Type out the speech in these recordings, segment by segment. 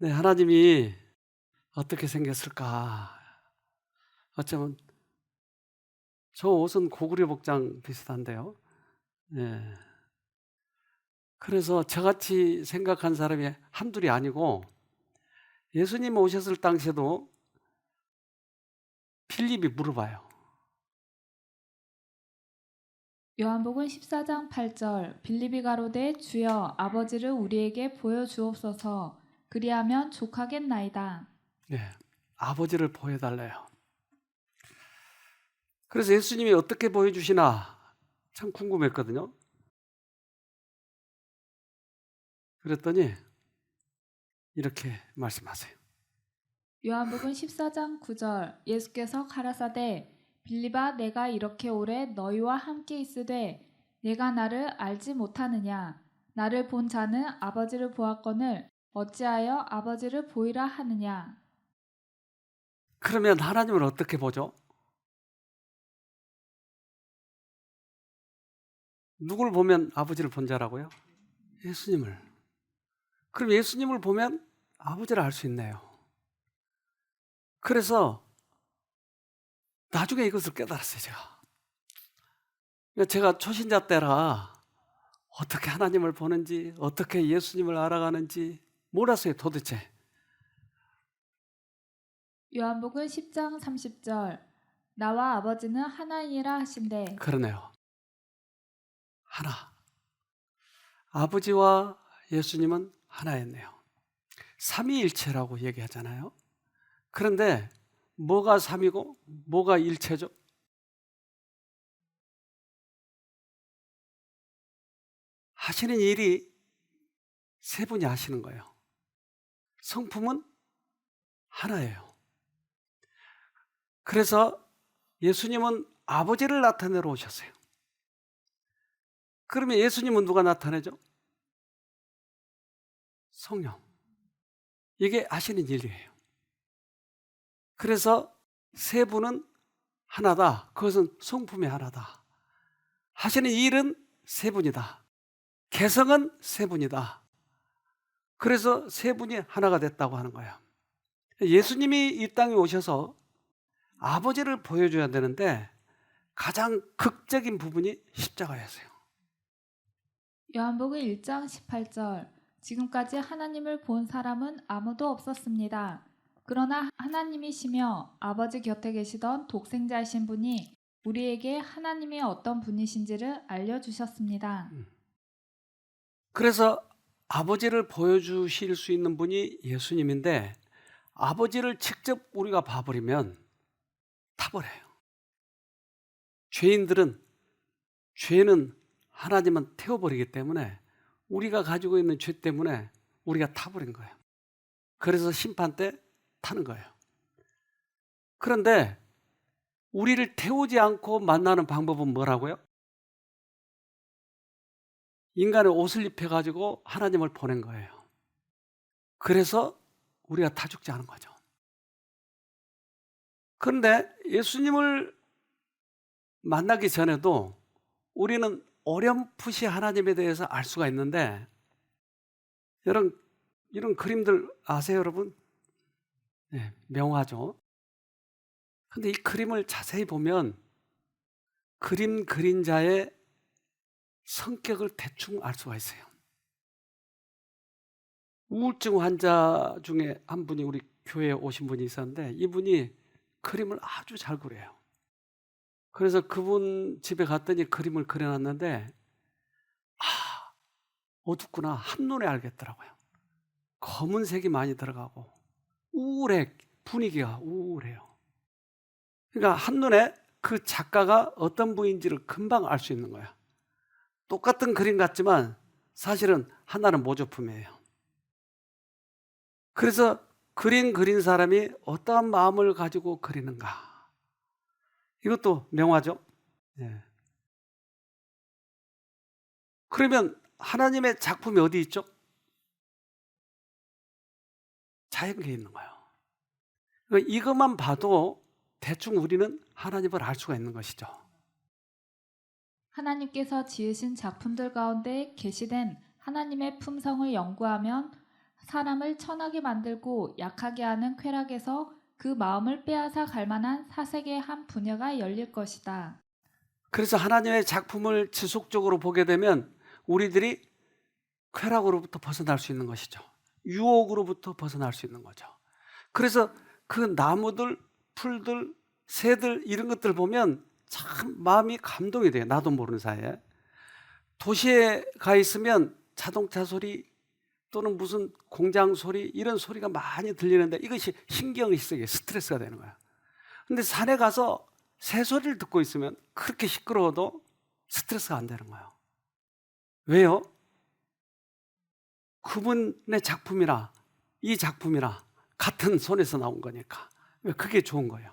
네, 하나님이 어떻게 생겼을까? 어쩌면 저 옷은 고구려 복장 비슷한데요. 네. 그래서 저같이 생각한 사람이 한둘이 아니고 예수님 오셨을 당시에도 필립이 물어봐요. 요한복음 14장 8절 빌립이 가로되 주여 아버지를 우리에게 보여주옵소서 그리하면 족하겠나이다. 네, 아버지를 보여달래요. 그래서 예수님이 어떻게 보여주시나 참 궁금했거든요. 그랬더니 이렇게 말씀하세요. 요한복음 14장 9절 예수께서 가라사대 빌립아 내가 이렇게 오래 너희와 함께 있으되 내가 나를 알지 못하느냐 나를 본 자는 아버지를 보았거늘 어찌하여 아버지를 보이라 하느냐. 그러면 하나님을 어떻게 보죠? 누굴 보면 아버지를 본 자라고요? 예수님을. 그럼 예수님을 보면 아버지를 알 수 있네요. 그래서 나중에 이것을 깨달았어요, 제가. 그러니까 제가 초신자 때라 어떻게 하나님을 보는지, 어떻게 예수님을 알아가는지 몰랐어요, 도대체. 요한복음 10장 30절 나와 아버지는 하나이니라 하신대. 그러네요. 하나. 아버지와 예수님은 하나였네요. 삼위일체라고 얘기하잖아요. 그런데 뭐가 삼이고 뭐가 일체죠? 하시는 일이 세 분이 하시는 거예요. 성품은 하나예요. 그래서 예수님은 아버지를 나타내러 오셨어요. 그러면 예수님은 누가 나타내죠? 성령. 이게 하시는 일이에요. 그래서 세 분은 하나다. 그것은 성품이 하나다. 하시는 일은 세 분이다. 개성은 세 분이다. 그래서 세 분이 하나가 됐다고 하는 거예요. 예수님이 이 땅에 오셔서 아버지를 보여줘야 되는데 가장 극적인 부분이 십자가였어요. 요한복음 1장 18절 지금까지 하나님을 본 사람은 아무도 없었습니다. 그러나 하나님이시며 아버지 곁에 계시던 독생자이신 분이 우리에게 하나님이 어떤 분이신지를 알려주셨습니다. 그래서 아버지를 보여주실 수 있는 분이 예수님인데 아버지를 직접 우리가 봐버리면 타버려요. 죄는 하나님은 태워버리기 때문에 우리가 가지고 있는 죄 때문에 우리가 타버린 거예요. 그래서 심판 때 타는 거예요. 그런데 우리를 태우지 않고 만나는 방법은 뭐라고요? 인간의 옷을 입혀가지고 하나님을 보낸 거예요. 그래서 우리가 타 죽지 않은 거죠. 그런데 예수님을 만나기 전에도 우리는 어렴풋이 하나님에 대해서 알 수가 있는데 이런 그림들 아세요, 여러분? 네, 명화죠. 근데 이 그림을 자세히 보면 그림 그린 자의 성격을 대충 알 수가 있어요. 우울증 환자 중에 한 분이 우리 교회에 오신 분이 있었는데 이분이 그림을 아주 잘 그려요. 그래서 그분 집에 갔더니 그림을 그려놨는데 아, 어둡구나 한눈에 알겠더라고요. 검은색이 많이 들어가고 우울해, 분위기가 우울해요. 그러니까 한눈에 그 작가가 어떤 분인지를 금방 알 수 있는 거야. 똑같은 그림 같지만 사실은 하나는 모조품이에요. 그래서 그림 그린 사람이 어떠한 마음을 가지고 그리는가. 이것도 명화죠. 예. 그러면 하나님의 작품이 어디 있죠? 자연계에 있는 거예요. 그러니까 이것만 봐도 대충 우리는 하나님을 알 수가 있는 것이죠. 하나님께서 지으신 작품들 가운데 계시된 하나님의 품성을 연구하면 사람을 천하게 만들고 약하게 하는 쾌락에서 그 마음을 빼앗아 갈 만한 사색의 한 분야가 열릴 것이다. 그래서 하나님의 작품을 지속적으로 보게 되면 우리들이 쾌락으로부터 벗어날 수 있는 것이죠. 유혹으로부터 벗어날 수 있는 거죠. 그래서 그 나무들, 풀들, 새들 이런 것들 보면 참 마음이 감동이 돼요. 나도 모르는 사이에. 도시에 가 있으면 자동차 소리 또는 무슨 공장 소리 이런 소리가 많이 들리는데 이것이 신경이 쓰게 스트레스가 되는 거야. 근데 산에 가서 새 소리를 듣고 있으면 그렇게 시끄러워도 스트레스가 안 되는 거예요. 왜요? 그분의 작품이나 이 작품이나 같은 손에서 나온 거니까. 그게 좋은 거예요.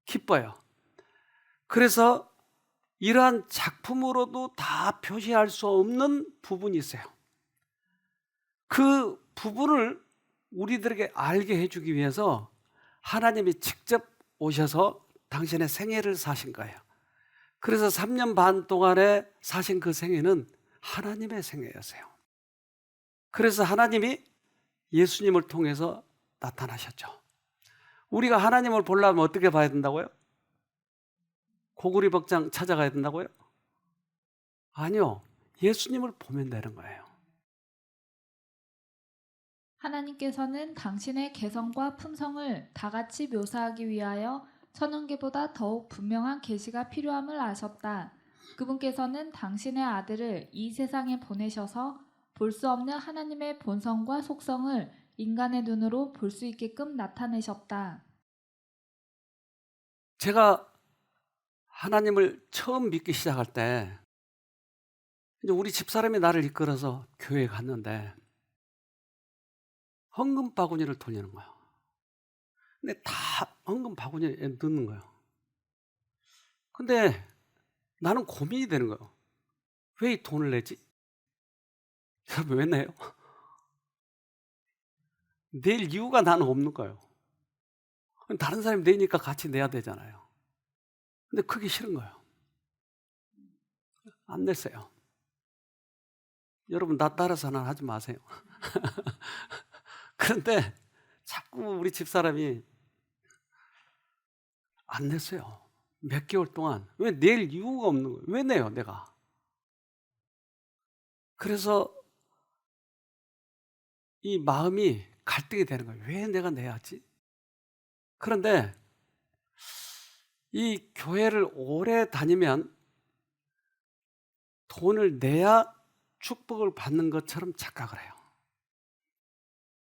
기뻐요. 그래서 이러한 작품으로도 다 표시할 수 없는 부분이 있어요. 그 부분을 우리들에게 알게 해주기 위해서 하나님이 직접 오셔서 당신의 생애를 사신 거예요. 그래서 3년 반 동안에 사신 그 생애는 하나님의 생애였어요. 그래서 하나님이 예수님을 통해서 나타나셨죠. 우리가 하나님을 보려면 어떻게 봐야 된다고요? 고구리 복장 찾아가야 된다고요? 아니요. 예수님을 보면 되는 거예요. 하나님께서는 당신의 개성과 품성을 다 같이 묘사하기 위하여 천운계보다 더욱 분명한 계시가 필요함을 아셨다. 그분께서는 당신의 아들을 이 세상에 보내셔서 볼 수 없는 하나님의 본성과 속성을 인간의 눈으로 볼 수 있게끔 나타내셨다. 제가 하나님을 처음 믿기 시작할 때 이제 우리 집사람이 나를 이끌어서 교회에 갔는데 헌금 바구니를 돌리는 거예요. 근데 다 헌금 바구니에 넣는 거예요. 근데 나는 고민이 되는 거예요. 왜 이 돈을 내지? 여러분 왜 내요? 낼 이유가 나는 없는 거예요. 다른 사람이 내니까 같이 내야 되잖아요. 근데 그게 싫은 거예요. 안 냈어요. 여러분 나 따라서는 하지 마세요. 그런데 자꾸 우리 집사람이 안 냈어요. 몇 개월 동안. 왜 낼 이유가 없는 거예요. 왜 내요 내가. 그래서 이 마음이 갈등이 되는 거예요. 왜 내가 내야지? 그런데 이 교회를 오래 다니면 돈을 내야 축복을 받는 것처럼 착각을 해요.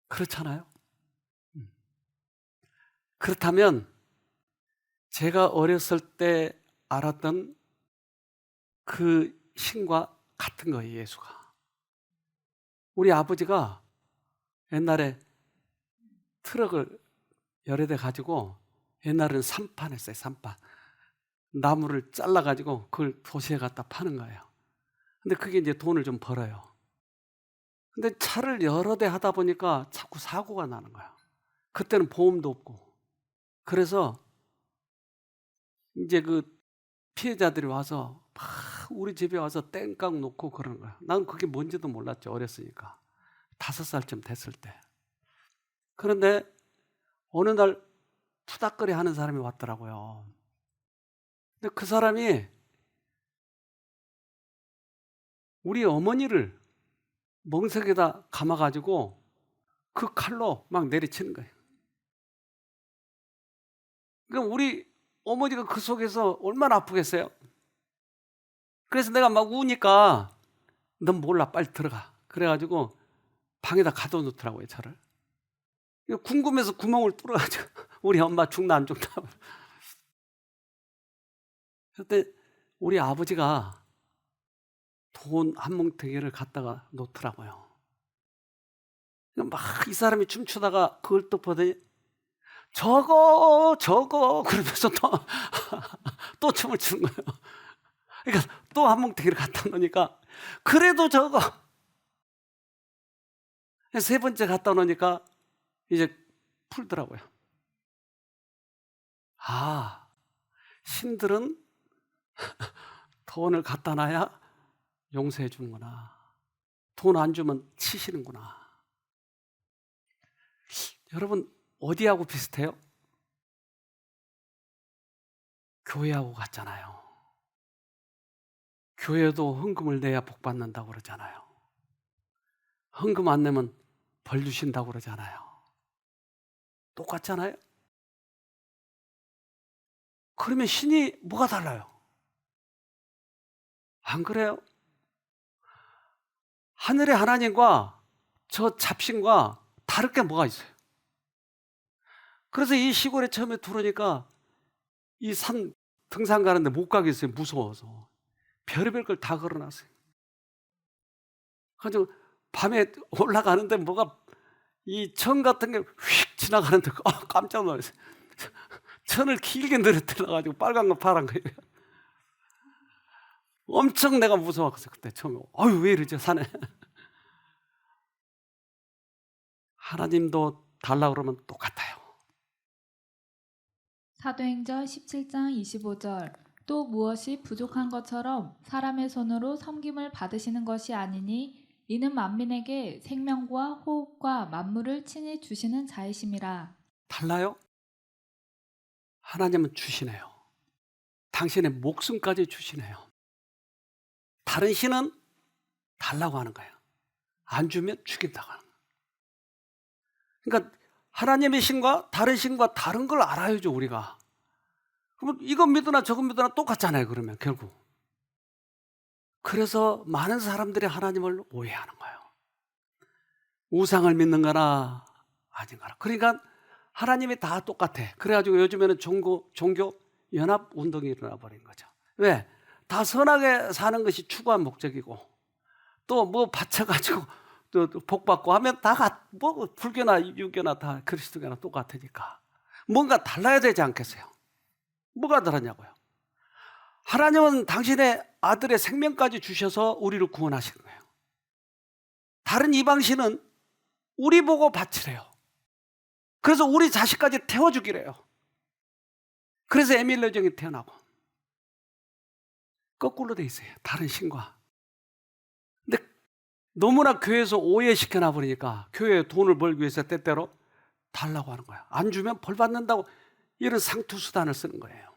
그렇잖아요? 그렇다면 제가 어렸을 때 알았던 그 신과 같은 거예요, 예수가. 우리 아버지가 옛날에 트럭을 여러 대 가지고 옛날에는 산판 했어요, 산판. 나무를 잘라가지고 그걸 도시에 갖다 파는 거예요. 근데 그게 이제 돈을 좀 벌어요. 근데 차를 여러 대 하다 보니까 자꾸 사고가 나는 거야. 그때는 보험도 없고. 그래서 이제 그 피해자들이 와서 막 우리 집에 와서 땡깡 놓고 그러는 거야. 난 그게 뭔지도 몰랐죠. 어렸으니까. 5살쯤 됐을 때. 그런데 어느 날 푸닥거리 하는 사람이 왔더라고요. 근데 그 사람이 우리 어머니를 멍석에다 감아가지고 그 칼로 막 내리치는 거예요. 그러니까 우리 어머니가 그 속에서 얼마나 아프겠어요? 그래서 내가 막 우니까 넌 몰라 빨리 들어가. 그래가지고 방에다 가둬놓더라고요 차를. 궁금해서 구멍을 뚫어가지고 우리 엄마 죽나 안 죽나. 그때 우리 아버지가 돈 한 뭉텅이를 갖다가 놓더라고요. 막 이 사람이 춤추다가 그걸 또 보더니 저거 그러면서 또 춤을 추는 거예요. 그러니까 또 한 뭉텅이를 갖다 놓으니까 그래도 저거. 세 번째 갖다 놓으니까 이제 풀더라고요. 아, 신들은 돈을 갖다 놔야 용서해 주는구나. 돈 안 주면 치시는구나. 여러분 어디하고 비슷해요? 교회하고 같잖아요. 교회도 헌금을 내야 복 받는다고 그러잖아요. 헌금 안 내면 벌 주신다고 그러잖아요. 똑같잖아요. 그러면 신이 뭐가 달라요? 안 그래요? 하늘의 하나님과 저 잡신과 다를 게 뭐가 있어요? 그래서 이 시골에 처음에 들어오니까 이 산 등산 가는데 못 가겠어요. 무서워서. 별의별 걸 다 걸어놨어요. 그래서 밤에 올라가는데 뭐가 이 천 같은 게 휙 지나가는데 깜짝 놀랐어요. 천을 길게 늘어뜨려가지고 빨간 거 파란 거예요. 엄청 내가 무서웠어요. 그때 처음에. 아유 왜 이러죠 산에. 하나님도 달라고 그러면 똑같아요. 사도행전 17장 25절 또 무엇이 부족한 것처럼 사람의 손으로 섬김을 받으시는 것이 아니니 이는 만민에게 생명과 호흡과 만물을 친히 주시는 자이심이라. 달라요? 하나님은 주시네요. 당신의 목숨까지 주시네요. 다른 신은 달라고 하는 거예요. 안 주면 죽인다고 하는 거예요. 그러니까 하나님의 신과 다른 신과 다른 걸 알아야죠 우리가. 그러면 이거 믿으나 저거 믿으나 똑같잖아요 그러면 결국. 그래서 많은 사람들이 하나님을 오해하는 거예요. 우상을 믿는거나 아닌거나. 그러니까 하나님이 다 똑같아. 그래가지고 요즘에는 종교 연합 운동이 일어나 버린 거죠. 왜? 다 선하게 사는 것이 추구한 목적이고 또 뭐 바쳐가지고 또 복 받고 하면 다 뭐 불교나 유교나 다 그리스도교나 똑같으니까 뭔가 달라야 되지 않겠어요? 뭐가 다르냐고요? 하나님은 당신의 아들의 생명까지 주셔서 우리를 구원하신 거예요. 다른 이방신은 우리 보고 바치래요. 그래서 우리 자식까지 태워주기래요. 그래서 에밀레정이 태어나고 거꾸로 돼 있어요. 다른 신과. 근데 너무나 교회에서 오해시켜놔 버리니까 교회에 돈을 벌기 위해서 때때로 달라고 하는 거야. 안 주면 벌 받는다고 이런 상투수단을 쓰는 거예요.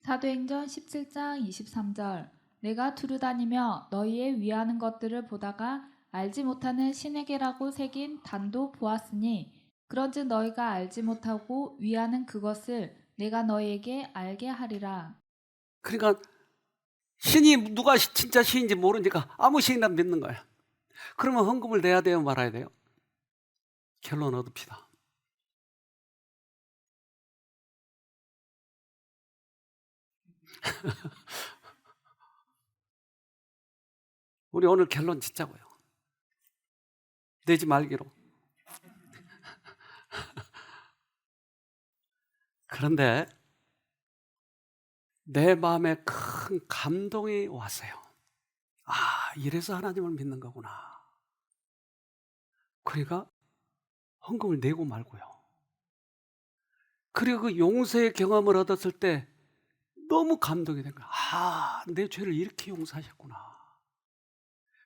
사도행전 17장 23절 내가 두루다니며 너희의 위하는 것들을 보다가 알지 못하는 신에게라고 새긴 단도 보았으니 그런즉 너희가 알지 못하고 위하는 그것을 내가 너희에게 알게 하리라. 그러니까 신이 누가 진짜 신인지 모르니까 아무 신이나 믿는 거예요. 그러면 헌금을 내야 돼요 말아야 돼요? 결론 얻읍시다. 우리 오늘 결론 짓자고요. 내지 말기로. 그런데 내 마음에 큰 감동이 왔어요. 아, 이래서 하나님을 믿는 거구나. 그러니까 헌금을 내고 말고요. 그리고 그 용서의 경험을 얻었을 때 너무 감동이 된 거야. 아, 내 죄를 이렇게 용서하셨구나.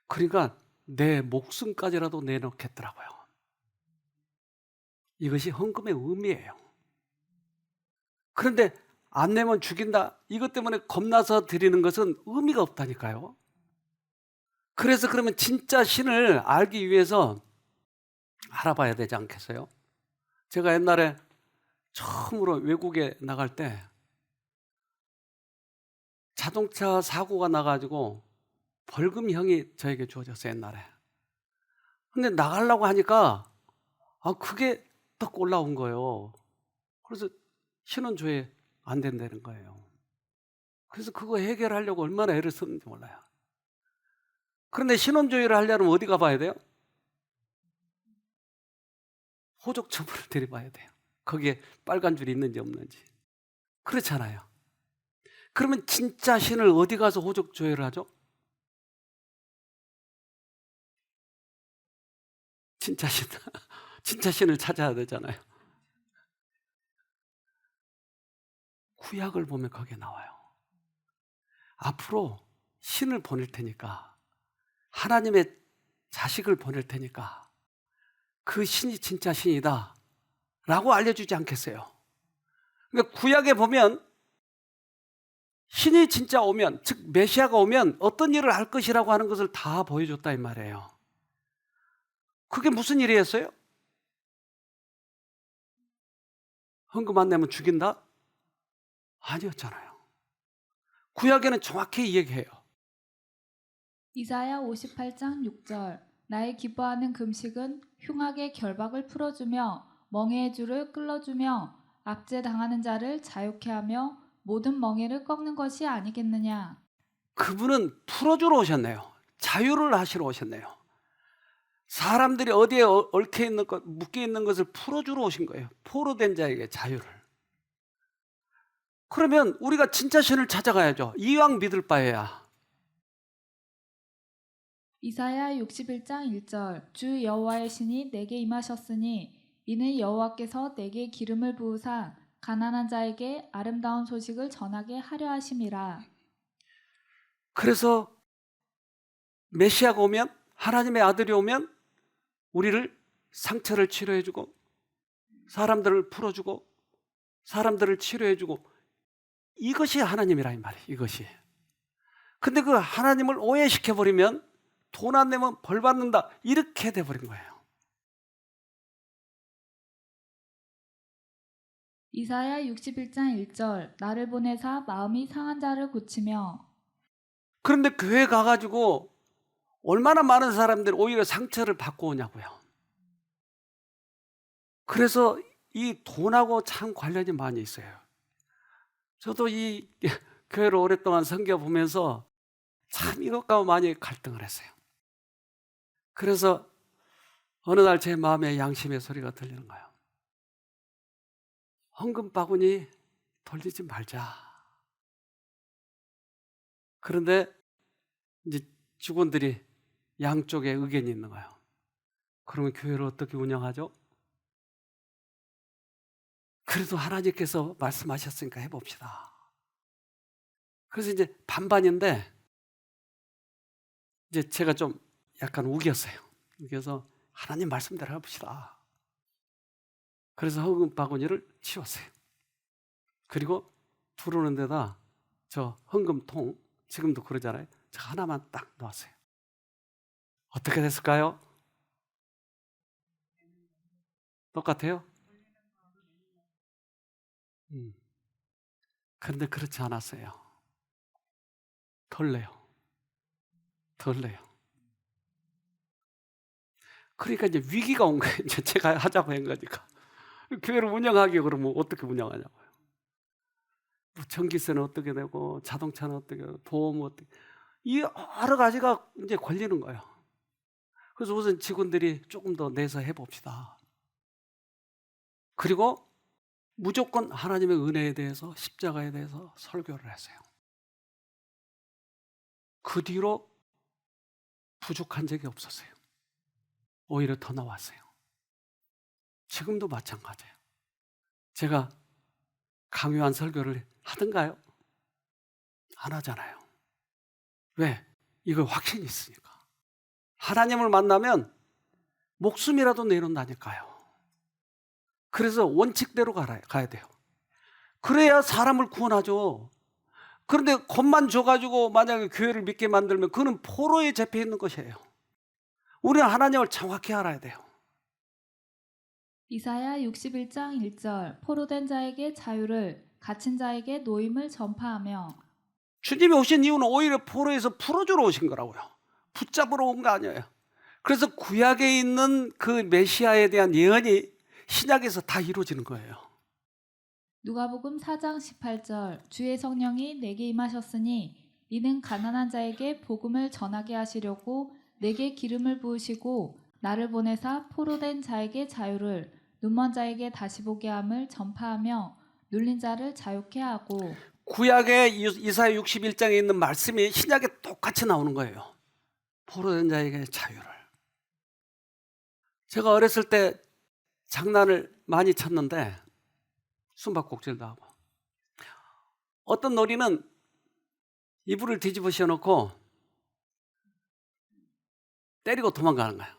그러니까 내 목숨까지라도 내놓겠더라고요. 이것이 헌금의 의미예요. 그런데 안 내면 죽인다. 이것 때문에 겁나서 드리는 것은 의미가 없다니까요. 그래서 그러면 진짜 신을 알기 위해서 알아봐야 되지 않겠어요? 제가 옛날에 처음으로 외국에 나갈 때 자동차 사고가 나가지고 벌금형이 저에게 주어졌어요, 옛날에. 근데 나가려고 하니까 그게 딱 올라온 거예요. 그래서 신원조회 안 된다는 거예요. 그래서 그거 해결하려고 얼마나 애를 썼는지 몰라요. 그런데 신원조회를 하려면 어디 가봐야 돼요? 호적처분을 들여봐야 돼요. 거기에 빨간 줄이 있는지 없는지. 그렇잖아요. 그러면 진짜 신을 어디 가서 호적조회를 하죠? 진짜 신, 진짜 신을 찾아야 되잖아요. 구약을 보면 거기에 나와요. 앞으로 신을 보낼 테니까, 하나님의 자식을 보낼 테니까, 그 신이 진짜 신이다 라고 알려주지 않겠어요? 그러니까 구약에 보면 신이 진짜 오면, 즉 메시아가 오면 어떤 일을 할 것이라고 하는 것을 다 보여줬다 이 말이에요. 그게 무슨 일이었어요? 헌금 안 내면 죽인다? 아니었잖아요. 구약에는 정확히 얘기해요. 이사야 58장 6절 나의 기뻐하는 금식은 흉악의 결박을 풀어주며 멍에의 줄을 끌어주며 압제당하는 자를 자유케 하며 모든 멍에를 꺾는 것이 아니겠느냐. 그분은 풀어주러 오셨네요. 자유를 하시러 오셨네요. 사람들이 어디에 얽혀 있는 것, 묶여 있는 것을 풀어주러 오신 거예요. 포로된 자에게 자유를. 그러면 우리가 진짜 신을 찾아가야죠. 이왕 믿을 바에야. 이사야 61장 1절 주 여호와의 신이 내게 임하셨으니 이는 여호와께서 내게 기름을 부으사 가난한 자에게 아름다운 소식을 전하게 하려 하심이라. 그래서 메시아가 오면, 하나님의 아들이 오면 우리를 상처를 치료해주고 사람들을 풀어주고 사람들을 치료해주고, 이것이 하나님이라 이 말이에요. 이것이. 근데 그 하나님을 오해시켜버리면 돈 안 내면 벌 받는다 이렇게 돼버린 거예요. 이사야 61장 1절 나를 보내사 마음이 상한 자를 고치며. 그런데 교회 가가지고 얼마나 많은 사람들이 오히려 상처를 받고 오냐고요. 그래서 이 돈하고 참 관련이 많이 있어요. 저도 이 교회를 오랫동안 섬겨보면서 참 이것과 많이 갈등을 했어요. 그래서 어느 날 제 마음에 양심의 소리가 들리는 거예요. 헌금 바구니 돌리지 말자. 그런데 이제 직원들이 양쪽에 의견이 있는 거예요. 그러면 교회를 어떻게 운영하죠? 그래도 하나님께서 말씀하셨으니까 해봅시다. 그래서 이제 반반인데 이제 제가 좀 약간 우겼어요. 그래서 하나님 말씀대로 해봅시다. 그래서 헌금 바구니를 치웠어요. 그리고 들어오는 데다 저 헌금통, 지금도 그러잖아요. 저 하나만 딱 놓았어요. 어떻게 됐을까요? 똑같아요? 그런데 그렇지 않았어요. 덜 내요. 덜 내요. 그러니까 이제 위기가 온 거예요. 이제 제가 하자고 한 거니까. 교회를 운영하기 그러면 어떻게 운영하냐고요. 뭐 전기세는 어떻게 내고, 자동차는 어떻게 내고, 보험은 어떻게. 이 여러 가지가 이제 걸리는 거예요. 그래서 우선 직원들이 조금 더 내서 해봅시다. 그리고 무조건 하나님의 은혜에 대해서, 십자가에 대해서 설교를 했어요. 그 뒤로 부족한 적이 없었어요. 오히려 더 나왔어요. 지금도 마찬가지예요. 제가 강요한 설교를 하던가요? 안 하잖아요. 왜? 이거 확신이 있으니까. 하나님을 만나면 목숨이라도 내놓는다니까요. 그래서 원칙대로 가야 돼요. 그래야 사람을 구원하죠. 그런데 겁만 줘가지고 만약에 교회를 믿게 만들면 그는 포로에 잡혀 있는 것이에요. 우리는 하나님을 정확히 알아야 돼요. 이사야 61장 1절 포로된 자에게 자유를 갇힌 자에게 노임을 전파하며. 주님이 오신 이유는 오히려 포로에서 풀어주러 오신 거라고요. 붙잡으러 온 거 아니에요. 그래서 구약에 있는 그 메시아에 대한 예언이 신약에서 다 이루어지는 거예요. 누가복음 4장 18절 주의 성령이 내게 임하셨으니 이는 가난한 자에게 복음을 전하게 하시려고 내게 기름을 부으시고 나를 보내사 포로된 자에게 자유를 눈먼 자에게 다시 보게 함을 전파하며 눌린 자를 자유케 하고. 구약의 이사야 61장에 있는 말씀이 신약에 똑같이 나오는 거예요. 포로된 자에게 자유를. 제가 어렸을 때 장난을 많이 쳤는데 숨바꼭질도 하고, 어떤 놀이는 이불을 뒤집어 씌워놓고 때리고 도망가는 거예요.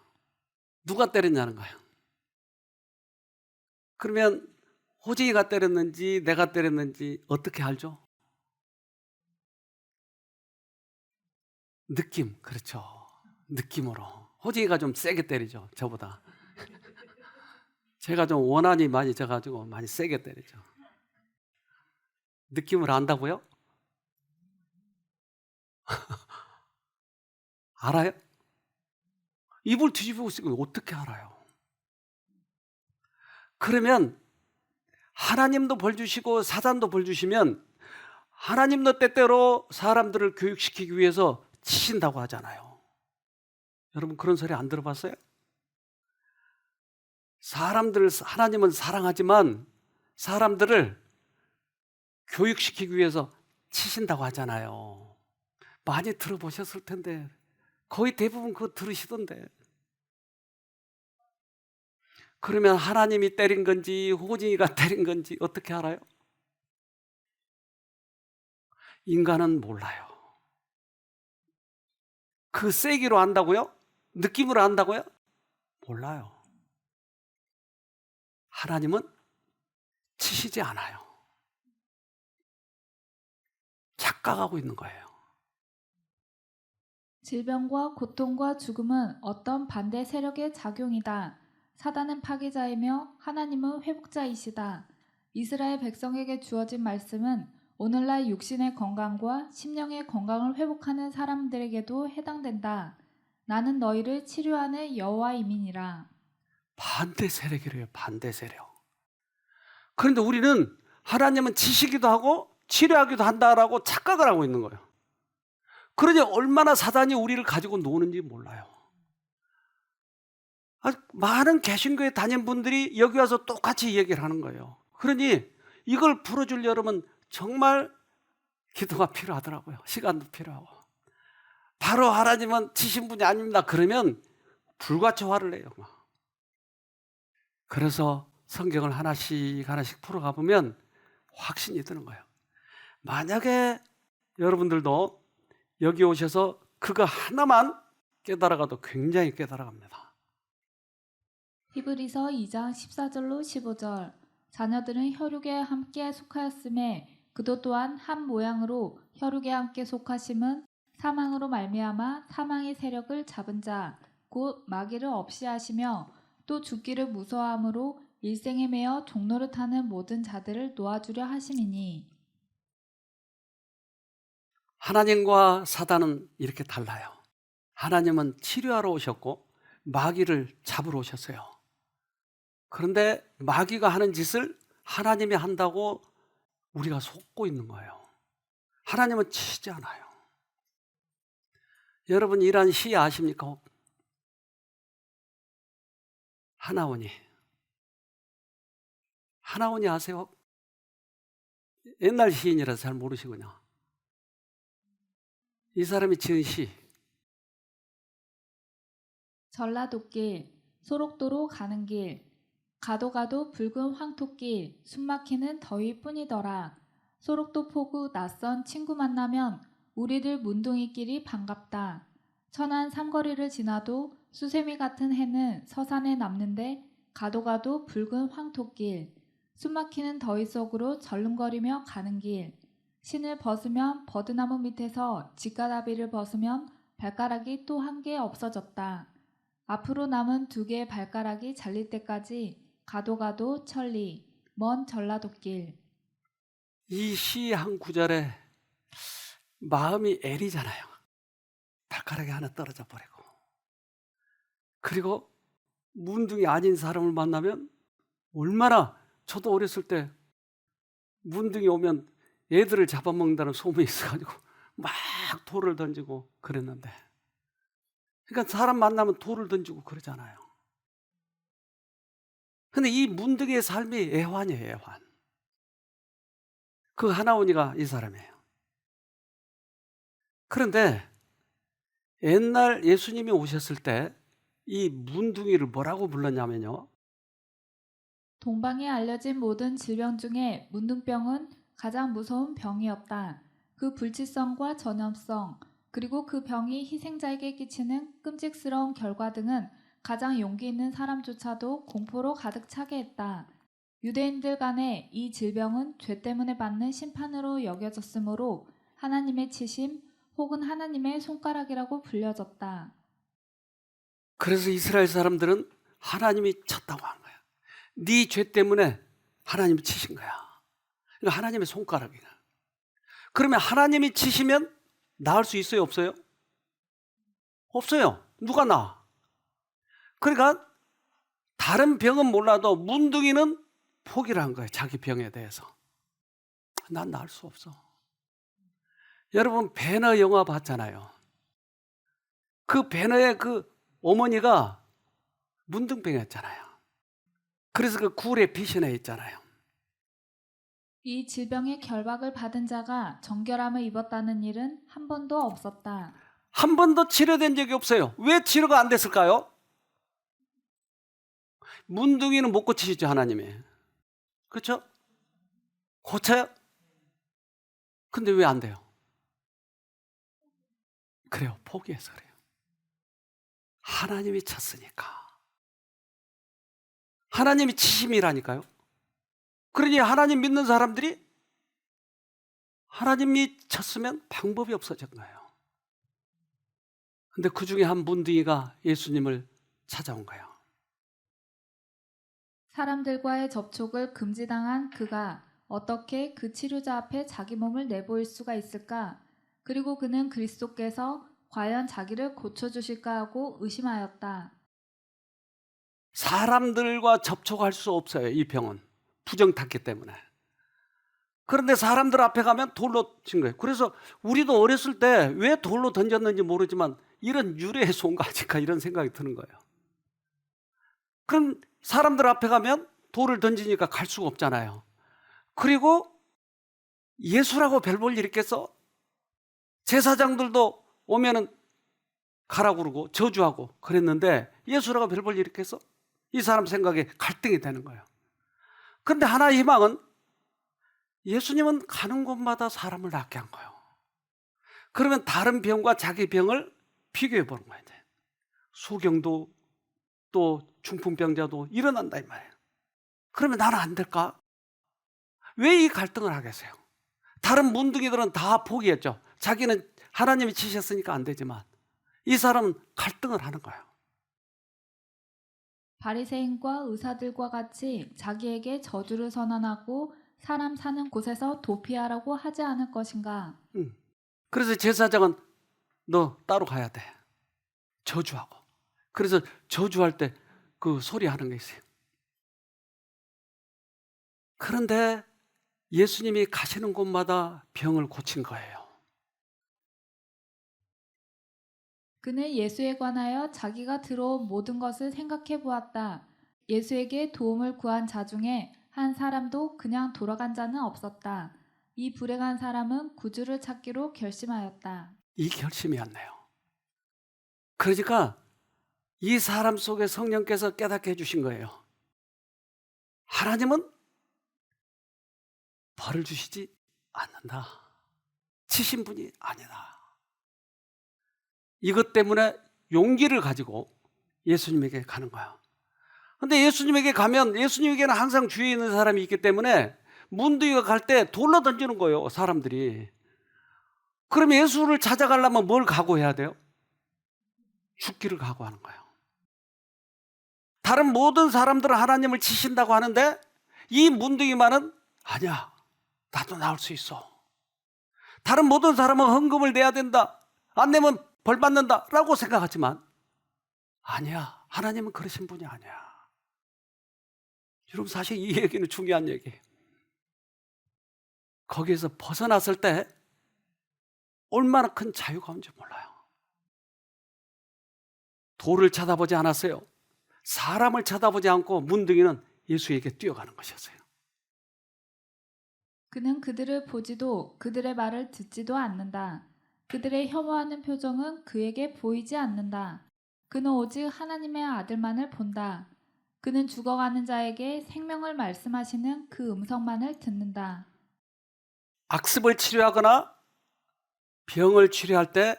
누가 때렸냐는 거예요. 그러면 호진이가 때렸는지 내가 때렸는지 어떻게 알죠? 느낌, 그렇죠. 느낌으로. 호진이가 좀 세게 때리죠, 저보다. 제가 좀 원한이 많이 져가지고 많이 세게 때리죠. 느낌을 안다고요? 알아요? 입을 뒤집어 쓰고 어떻게 알아요? 그러면 하나님도 벌 주시고 사단도 벌 주시면 하나님도 때때로 사람들을 교육시키기 위해서 치신다고 하잖아요. 여러분 그런 소리 안 들어봤어요? 하나님은 사랑하지만 사람들을 교육시키기 위해서 치신다고 하잖아요. 많이 들어보셨을 텐데 거의 대부분 그거 들으시던데. 그러면 하나님이 때린 건지 호진이가 때린 건지 어떻게 알아요? 인간은 몰라요. 그 세기로 안다고요? 느낌으로 안다고요? 몰라요. 하나님은 치시지 않아요. 착각하고 있는 거예요. 질병과 고통과 죽음은 어떤 반대 세력의 작용이다. 사단은 파괴자이며 하나님은 회복자이시다. 이스라엘 백성에게 주어진 말씀은 오늘날 육신의 건강과 심령의 건강을 회복하는 사람들에게도 해당된다. 나는 너희를 치료하는 여호와임이니라. 반대 세력이래요. 반대 세력. 그런데 우리는 하나님은 치시기도 하고 치료하기도 한다라고 착각을 하고 있는 거예요. 그러니 얼마나 사단이 우리를 가지고 노는지 몰라요. 많은 개신교에 다닌 분들이 여기 와서 똑같이 얘기를 하는 거예요. 그러니 이걸 풀어주려면 정말 기도가 필요하더라고요. 시간도 필요하고. 바로 하나님은 치신 분이 아닙니다. 그러면 불같이 화를 내요. 그래서 성경을 하나씩 풀어가 보면 확신이 드는 거예요. 만약에 여러분들도 여기 오셔서 그거 하나만 깨달아가도 굉장히 깨달아갑니다. 히브리서 2장 14절로 15절. 자녀들은 혈육에 함께 속하였음에 그도 또한 한 모양으로 혈육에 함께 속하심은 사망으로 말미암아 사망의 세력을 잡은 자 곧 마귀를 없이 하시며 또 죽기를 무서워함으로 일생에 매여 종로를 타는 모든 자들을 놓아주려 하심이니. 하나님과 사단은 이렇게 달라요. 하나님은 치료하러 오셨고 마귀를 잡으러 오셨어요. 그런데 마귀가 하는 짓을 하나님이 한다고 우리가 속고 있는 거예요. 하나님은 치지 않아요. 여러분 이란 시 아십니까? 하나오니 아세요? 옛날 시인이라서 잘 모르시군요. 이 사람이 지은 시. 전라도길 소록도로 가는 길 가도 가도 붉은 황토길 숨막히는 더위뿐이더라. 소록도 포구 낯선 친구 만나면 우리들 문둥이끼리 반갑다. 천안 삼거리를 지나도 수세미 같은 해는 서산에 남는데 가도 가도 붉은 황토길 숨막히는 더위 속으로 절름거리며 가는 길 신을 벗으면 버드나무 밑에서 직가다비를 벗으면 발가락이 또 한 개 없어졌다. 앞으로 남은 두 개의 발가락이 잘릴 때까지 가도 가도 천리 먼 전라도길. 이 시 한 구절에 마음이 애리잖아요. 발가락이 하나 떨어져 버리고. 그리고 문둥이 아닌 사람을 만나면 얼마나, 저도 어렸을 때 문둥이 오면 애들을 잡아먹는다는 소문이 있어가지고 막 돌을 던지고 그랬는데, 그러니까 사람 만나면 돌을 던지고 그러잖아요. 근데 이 문둥이의 삶이 애환이에요, 애환. 그 하나오니가 이 사람이에요. 그런데 옛날 예수님이 오셨을 때 이 문둥이를 뭐라고 불렀냐면요. 동방에 알려진 모든 질병 중에 문둥병은 가장 무서운 병이었다. 그 불치성과 전염성, 그리고 그 병이 희생자에게 끼치는 끔찍스러운 결과 등은 가장 용기 있는 사람조차도 공포로 가득 차게 했다. 유대인들 간에 이 질병은 죄 때문에 받는 심판으로 여겨졌으므로 하나님의 치심 혹은 하나님의 손가락이라고 불려졌다. 그래서 이스라엘 사람들은 하나님이 쳤다고 한 거야. 네 죄 때문에 하나님이 치신 거야. 그러니까 하나님의 손가락이야. 그러면 하나님이 치시면 나을 수 있어요, 없어요? 없어요. 누가 나? 그러니까 다른 병은 몰라도 문둥이는 포기를 한 거예요. 자기 병에 대해서. 난 나을 수 없어. 여러분 배너 영화 봤잖아요. 그 배너의 그 어머니가 문둥병이었잖아요. 그래서 그 굴에 피신해 있잖아요. 이 질병의 결박을 받은 자가 정결함을 입었다는 일은 한 번도 없었다. 한 번도 치료된 적이 없어요. 왜 치료가 안 됐을까요? 문둥이는 못 고치시죠, 하나님이. 그렇죠? 고쳐요? 근데 왜 안 돼요? 그래요. 포기해서 그래요. 하나님이 쳤으니까. 하나님이 치심이라니까요. 그러니 하나님 믿는 사람들이 하나님이 쳤으면 방법이 없어진 거예요. 근데 그 중에 한 문둥이가 예수님을 찾아온 거예요. 사람들과의 접촉을 금지당한 그가 어떻게 그 치료자 앞에 자기 몸을 내보일 수가 있을까? 그리고 그는 그리스도께서 과연 자기를 고쳐주실까 하고 의심하였다. 사람들과 접촉할 수 없어요. 이 병은 부정 탔기 때문에. 그런데 사람들 앞에 가면 돌로 친 거예요. 그래서 우리도 어렸을 때 왜 돌로 던졌는지 모르지만 이런 유래의 손가 아닐까 이런 생각이 드는 거예요. 그럼 사람들 앞에 가면 돌을 던지니까 갈 수가 없잖아요. 그리고 예수라고 별 볼 일 있겠어? 제사장들도 오면은 가라고 그러고 저주하고 그랬는데 예수라고 별 볼 일 있겠어? 이 사람 생각에 갈등이 되는 거예요. 그런데 하나의 희망은 예수님은 가는 곳마다 사람을 낫게 한 거예요. 그러면 다른 병과 자기 병을 비교해 보는 거예요. 이제. 소경도 또 중풍병자도 일어난다 이 말이에요. 그러면 나는 안 될까? 왜 이 갈등을 하겠어요? 다른 문둥이들은 다 포기했죠. 자기는 하나님이 치셨으니까 안 되지만 이 사람은 갈등을 하는 거예요. 바리새인과 의사들과 같이 자기에게 저주를 선언하고 사람 사는 곳에서 도피하라고 하지 않을 것인가? 그래서 제사장은 너 따로 가야 돼. 저주하고. 그래서 저주할 때 그 소리 하는 게 있어요. 그런데 예수님이 가시는 곳마다 병을 고친 거예요. 그는 예수에 관하여 자기가 들어온 모든 것을 생각해 보았다. 예수에게 도움을 구한 자 중에 한 사람도 그냥 돌아간 자는 없었다. 이 불행한 사람은 구주를 찾기로 결심하였다. 이 결심이었네요. 그러니까 이 사람 속에 성령께서 깨닫게 해주신 거예요. 하나님은 벌을 주시지 않는다. 치신 분이 아니다. 이것 때문에 용기를 가지고 예수님에게 가는 거야. 근데 예수님에게 가면 예수님에게는 항상 주위에 있는 사람이 있기 때문에 문둥이가 갈 때 돌로 던지는 거예요, 사람들이. 그럼 예수를 찾아가려면 뭘 각오해야 돼요? 죽기를 각오하는 거예요. 다른 모든 사람들은 하나님을 치신다고 하는데 이 문둥이만은 아니야, 나도 나올 수 있어. 다른 모든 사람은 헌금을 내야 된다, 안 내면 벌 받는다 라고 생각하지만 아니야, 하나님은 그러신 분이 아니야. 여러분 사실 이 얘기는 중요한 얘기예요. 거기에서 벗어났을 때 얼마나 큰 자유가 온지 몰라요. 돌을 쳐다보지 않았어요. 사람을 쳐다보지 않고 문둥이는 예수에게 뛰어가는 것이었어요. 그는 그들을 보지도 그들의 말을 듣지도 않는다. 그들의 혐오하는 표정은 그에게 보이지 않는다. 그는 오직 하나님의 아들만을 본다. 그는 죽어가는 자에게 생명을 말씀하시는 그 음성만을 듣는다. 악습을 치료하거나 병을 치료할 때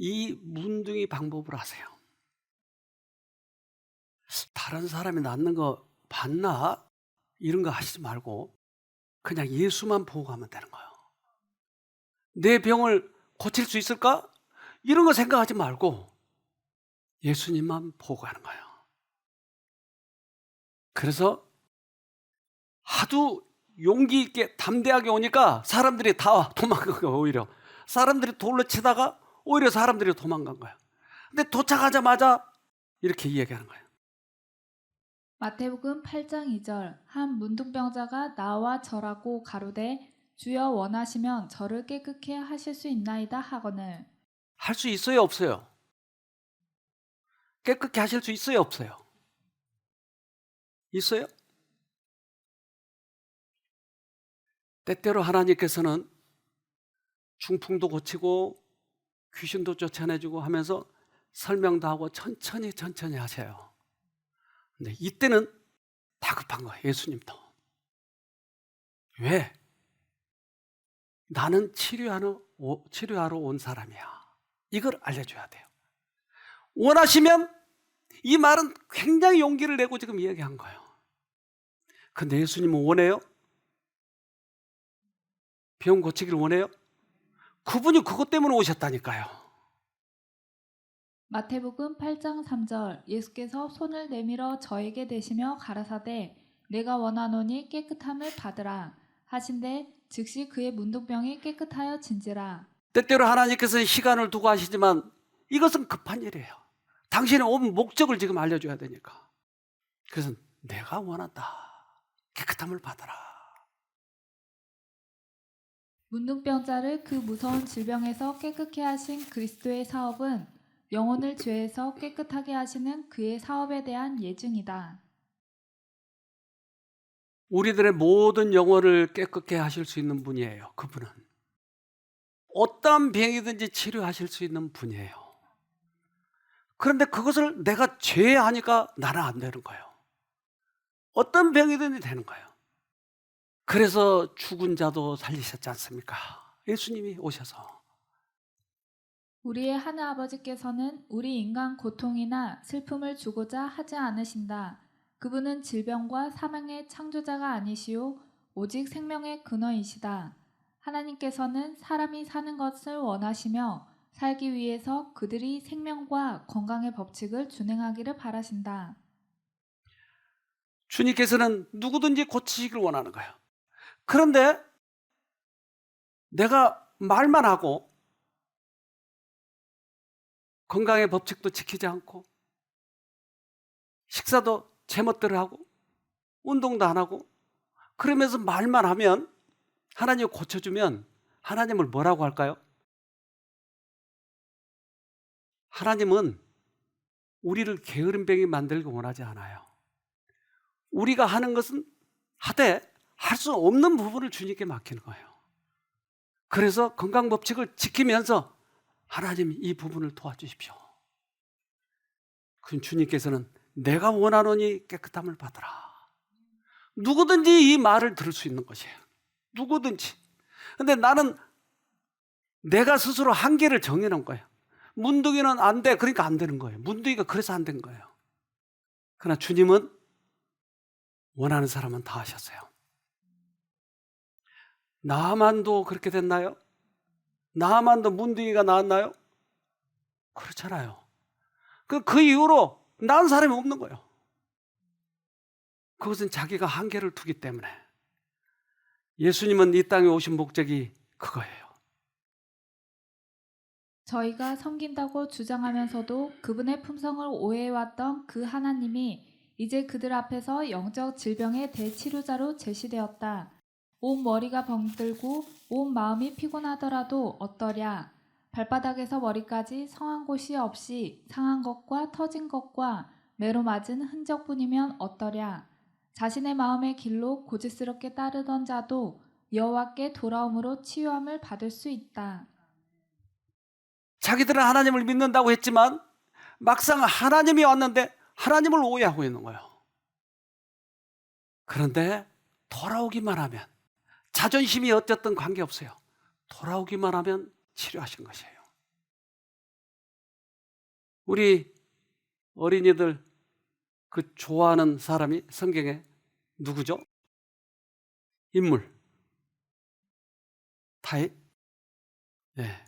이 문둥이 방법을 하세요. 다른 사람이 낫는 거 봤나? 이런 거 하시지 말고 그냥 예수만 보고 가면 되는 거예요. 내 병을 고칠 수 있을까? 이런 거 생각하지 말고 예수님만 보고 가는 거예요. 그래서 하도 용기 있게 담대하게 오니까 사람들이 다 도망간 거예요. 오히려 사람들이 돌로 치다가 오히려 사람들이 도망간 거예요. 근데 도착하자마자 이렇게 이야기하는 거예요. 마태복음 8장 2절 한 문둥병자가 나와 절하고 가로되 주여 원하시면 저를 깨끗게 하실 수 있나이다 하거늘. 할 수 있어요, 없어요? 깨끗게 하실 수 있어요, 없어요? 있어요? 때때로 하나님께서는 중풍도 고치고 귀신도 쫓아내주고 하면서 설명도 하고 천천히 하세요. 근데 이때는 다급한 거예요, 예수님도. 왜? 나는 치료하러 온 사람이야. 이걸 알려줘야 돼요. 원하시면, 이 말은 굉장히 용기를 내고 지금 이야기한 거예요. 근데 예수님은 원해요? 병 고치기를 원해요? 그분이 그것 때문에 오셨다니까요. 마태복음 8장 3절 예수께서 손을 내밀어 저에게 대시며 가라사대 내가 원하노니 깨끗함을 받으라 하신대 즉시 그의 문둥병이 깨끗하여 진지라. 때때로 하나님께서는 시간을 두고 하시지만 이것은 급한 일이에요. 당신의 온 목적을 지금 알려줘야 되니까. 그래서 내가 원한다. 깨끗함을 받아라. 문둥병자를 그 무서운 질병에서 깨끗게 하신 그리스도의 사업은 영혼을 죄에서 깨끗하게 하시는 그의 사업에 대한 예증이다. 우리들의 모든 영혼을 깨끗게 하실 수 있는 분이에요. 그분은 어떠한 병이든지 치료하실 수 있는 분이에요. 그런데 그것을 내가 죄하니까 나는 안 되는 거예요. 어떤 병이든지 되는 거예요. 그래서 죽은 자도 살리셨지 않습니까? 예수님이 오셔서. 우리의 하늘아버지께서는 우리 인간 고통이나 슬픔을 주고자 하지 않으신다. 그분은 질병과 사망의 창조자가 아니시오 오직 생명의 근원이시다. 하나님께서는 사람이 사는 것을 원하시며 살기 위해서 그들이 생명과 건강의 법칙을 준행하기를 바라신다. 주님께서는 누구든지 고치시길 원하는 거예요. 그런데 내가 말만 하고 건강의 법칙도 지키지 않고 식사도 제멋대로 하고 운동도 안 하고 그러면서 말만 하면 하나님이 고쳐주면 하나님을 뭐라고 할까요? 하나님은 우리를 게으름뱅이 만들기 원하지 않아요. 우리가 하는 것은 하되 할 수 없는 부분을 주님께 맡기는 거예요. 그래서 건강법칙을 지키면서 하나님 이 부분을 도와주십시오. 그럼 주님께서는 내가 원하노니 깨끗함을 받으라. 누구든지 이 말을 들을 수 있는 것이에요. 누구든지. 근데 나는 내가 스스로 한계를 정해놓은 거예요. 문둥이는 안 돼. 그러니까 안 되는 거예요. 문둥이가 그래서 안 된 거예요. 그러나 주님은 원하는 사람은 다 하셨어요. 나만도 그렇게 됐나요? 나만도 문둥이가 나왔나요? 그렇잖아요. 그 이후로 나은 사람이 없는 거예요. 그것은 자기가 한계를 두기 때문에. 예수님은 이 땅에 오신 목적이 그거예요. 저희가 섬긴다고 주장하면서도 그분의 품성을 오해해왔던 그 하나님이 이제 그들 앞에서 영적 질병의 대치료자로 제시되었다. 온 머리가 병들고 온 마음이 피곤하더라도 어떠랴. 발바닥에서 머리까지 성한 곳이 없이 상한 것과 터진 것과 매로 맞은 흔적뿐이면 어떠랴. 자신의 마음의 길로 고집스럽게 따르던 자도 여호와께 돌아옴으로 치유함을 받을 수 있다. 자기들은 하나님을 믿는다고 했지만 막상 하나님이 왔는데 하나님을 오해하고 있는 거예요. 그런데 돌아오기만 하면 자존심이 어쨌든 관계없어요. 돌아오기만 하면 치료하신 것이에요. 우리 어린이들 그 좋아하는 사람이 성경에 누구죠? 인물. 다윗. 예.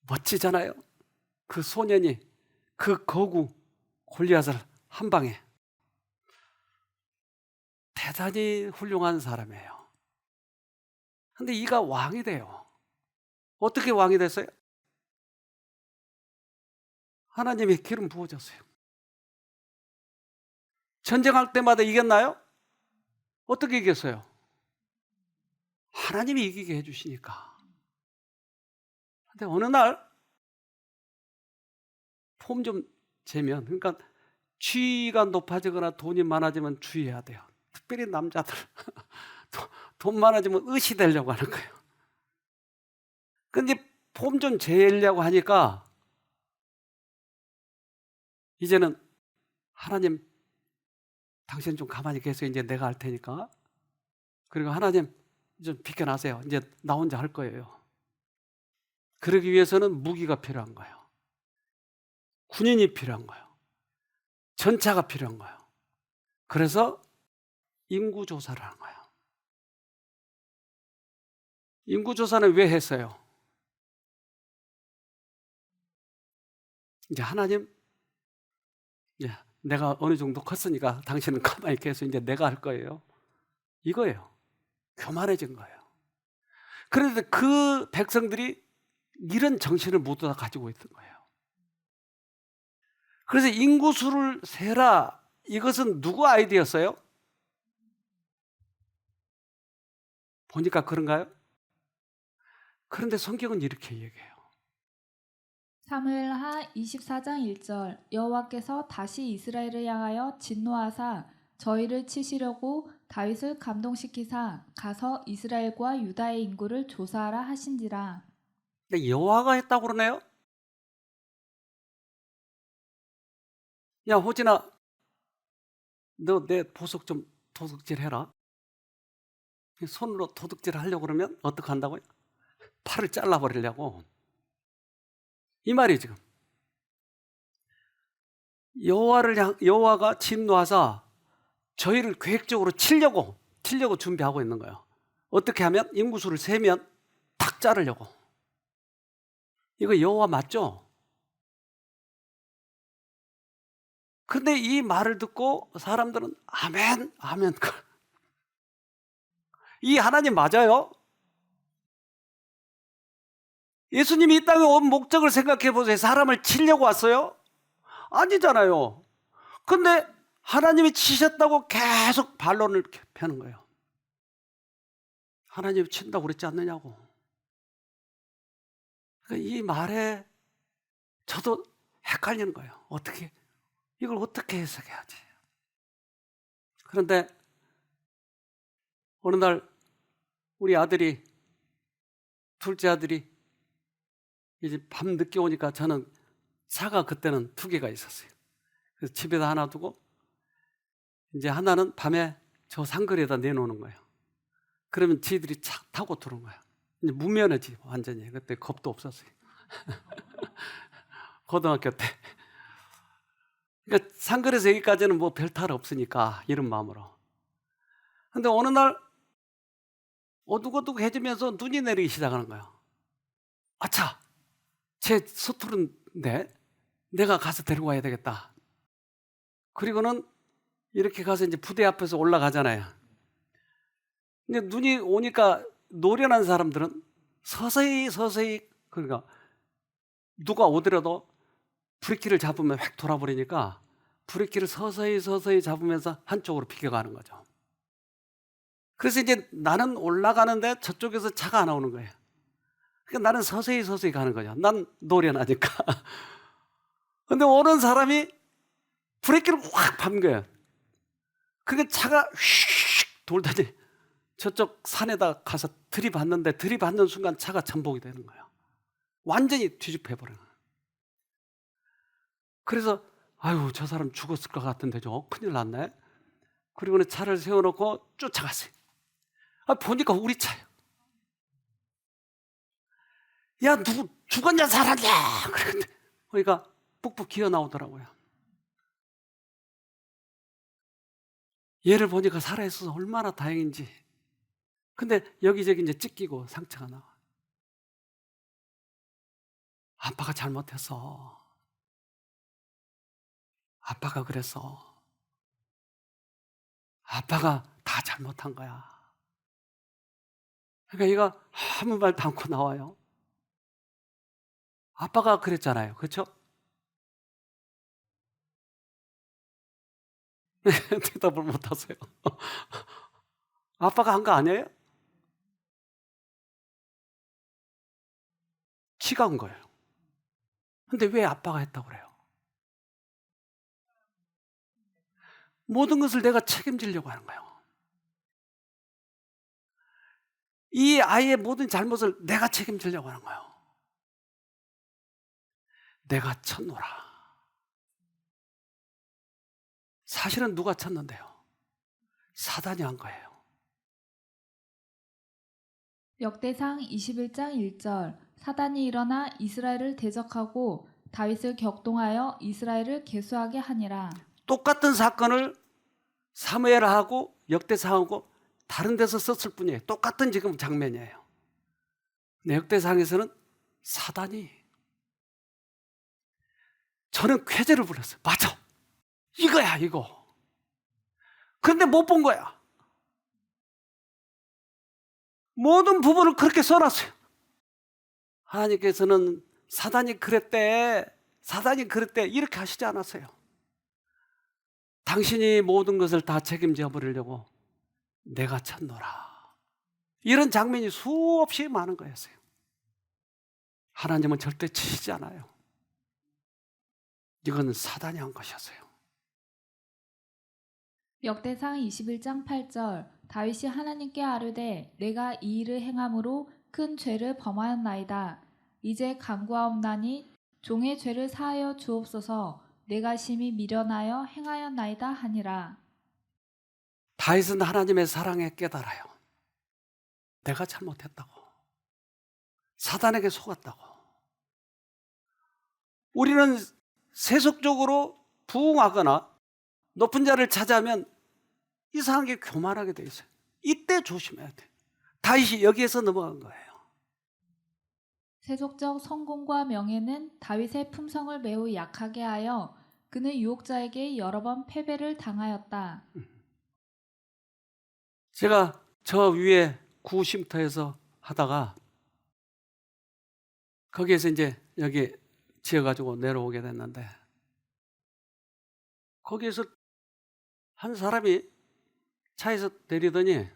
멋지잖아요. 그 소년이 그 거구 골리앗을 한 방에. 대단히 훌륭한 사람이에요. 근데 이가 왕이 돼요. 어떻게 왕이 됐어요? 하나님이 기름 부어줬어요. 전쟁할 때마다 이겼나요? 어떻게 이겼어요? 하나님이 이기게 해주시니까. 근데 어느 날 폼 좀 재면, 그러니까 지위가 높아지거나 돈이 많아지면 주의해야 돼요. 특별히 남자들. 돈 많아지면 의시 되려고 하는 거예요. 근데 폼 좀 재려고 하니까 이제는 하나님, 당신 좀 가만히 계세요. 이제 내가 할 테니까. 그리고 하나님 좀 비켜나세요. 이제 나 혼자 할 거예요. 그러기 위해서는 무기가 필요한 거예요. 군인이 필요한 거예요. 전차가 필요한 거예요. 그래서 인구조사를 하는 거예요. 인구조사는 왜 했어요? 이제 하나님, 내가 어느 정도 컸으니까 당신은 가만히 계세요. 이제 내가 할 거예요. 이거예요. 교만해진 거예요. 그런데 그 백성들이 이런 정신을 모두 다 가지고 있던 거예요. 그래서 인구수를 세라. 이것은 누구 아이디어였어요? 보니까 그런가요? 그런데 성경은 이렇게 얘기해요. 사무엘하 24장 1절 여호와께서 다시 이스라엘을 향하여 진노하사 저희를 치시려고 다윗을 감동시키사 가서 이스라엘과 유다의 인구를 조사하라 하신지라. 근데 여호와가 했다고 그러네요. 야, 호진아, 너 내 보석 좀 도둑질 해라. 손으로 도둑질 하려고 그러면 어떻게 한다고요? 팔을 잘라버리려고. 이 말이 지금. 여호와가 진노하사 저희를 계획적으로 치려고 준비하고 있는 거예요. 어떻게 하면? 인구수를 세면 탁 자르려고. 이거 여호와 맞죠? 그런데 이 말을 듣고 사람들은 아멘, 아멘. 이 하나님 맞아요? 예수님이 이 땅에 온 목적을 생각해 보세요. 사람을 치려고 왔어요? 아니잖아요. 근데 하나님이 치셨다고 계속 반론을 펴는 거예요. 하나님이 친다고 그랬지 않느냐고. 그러니까 이 말에 저도 헷갈리는 거예요. 이걸 어떻게 해석해야지. 그런데 어느 날 우리 둘째 아들이 이제 밤 늦게 오니까 저는 차가 그때는 2개가 있었어요. 그래서 집에다 하나 두고 이제 하나는 밤에 저 상거리에다 내놓는 거예요. 그러면 지들이 차 타고 들어온 거예요. 이제 무면허지 완전히. 그때 겁도 없었어요. 고등학교 때. 그러니까 상거리에서 여기까지는 뭐 별 탈 없으니까 이런 마음으로. 근데 어느 날 어둑어둑해지면서 눈이 내리기 시작하는 거예요. 아차, 제 서투른데 내가 가서 데리고 와야 되겠다. 그리고는 이렇게 가서 이제 부대 앞에서 올라가잖아요. 근데 눈이 오니까 노련한 사람들은 서서히 그러니까 누가 오더라도 브레이크를 잡으면 획 돌아버리니까 브레이크를 서서히 잡으면서 한쪽으로 비켜가는 거죠. 그래서 이제 나는 올라가는데 저쪽에서 차가 안 오는 거예요. 그러니까 나는 서서히 가는 거죠. 난 노련하니까. 근데 오는 사람이 브레이크를 확 밟은 거예요. 그게 차가 휙 돌더니 저쪽 산에다 가서 들이받는데 들이받는 순간 차가 전복이 되는 거예요. 완전히 뒤집혀버려요. 그래서 아유, 저 사람 죽었을 것 같은데 큰일 났네. 그리고는 차를 세워놓고 쫓아갔어요. 보니까 우리 차예요. 야, 누구 죽었냐 살았냐? 그러니까 푹푹 기어 나오더라고요. 얘를 보니까 살아있어서 얼마나 다행인지. 근데 여기저기 이제 찢기고 상처가 나와. 아빠가 잘못했어. 아빠가 그랬어. 아빠가 다 잘못한 거야. 그러니까 얘가 아무 말도 않고 나와요. 아빠가 그랬잖아요. 그렇죠? 대답을 못 하세요. 아빠가 한 거 아니에요? 지가 한 거예요. 근데 왜 아빠가 했다고 그래요? 모든 것을 내가 책임지려고 하는 거예요. 이 아이의 모든 잘못을 내가 책임지려고 하는 거예요. 내가 쳤노라. 사실은 누가 쳤는데요? 사단이 한 거예요. 역대상 21장 1절 사단이 일어나 이스라엘을 대적하고 다윗을 격동하여 이스라엘을 계수하게 하니라. 똑같은 사건을 사무엘하고 역대상하고 다른 데서 썼을 뿐이에요. 똑같은 지금 장면이에요. 근데 역대상에서는 사단이, 저는 쾌재를 불렀어요. 맞아, 이거야 이거. 그런데 못 본 거야. 모든 부분을 그렇게 써놨어요. 하나님께서는 사단이 그랬대 이렇게 하시지 않았어요. 당신이 모든 것을 다 책임져 버리려고 내가 쳤노라. 이런 장면이 수없이 많은 거였어요. 하나님은 절대 치시지 않아요. 이건 사단이 한 것이었어요. 역대상 21장 8절 다윗이 하나님께 아뢰되 내가 이 일을 행함으로 큰 죄를 범하였나이다. 이제 간구하옵나니 종의 죄를 사하여 주옵소서. 내가 심히 미련하여 행하였나이다 하니라. 다윗은 하나님의 사랑에 깨달아요. 내가 잘못했다고. 사단에게 속았다고. 우리는 세속적으로 부흥하거나 높은 자를 차지하면 이상하게 교만하게 돼 있어요. 이때 조심해야 돼. 다윗이 여기에서 넘어간 거예요. 세속적 성공과 명예는 다윗의 품성을 매우 약하게 하여 그는 유혹자에게 여러 번 패배를 당하였다. 제가 저 위에 구쉼터에서 하다가 거기에서 이제 여기 지어가지고 내려오게 됐는데, 거기에서 한 사람이 차에서 내리더니,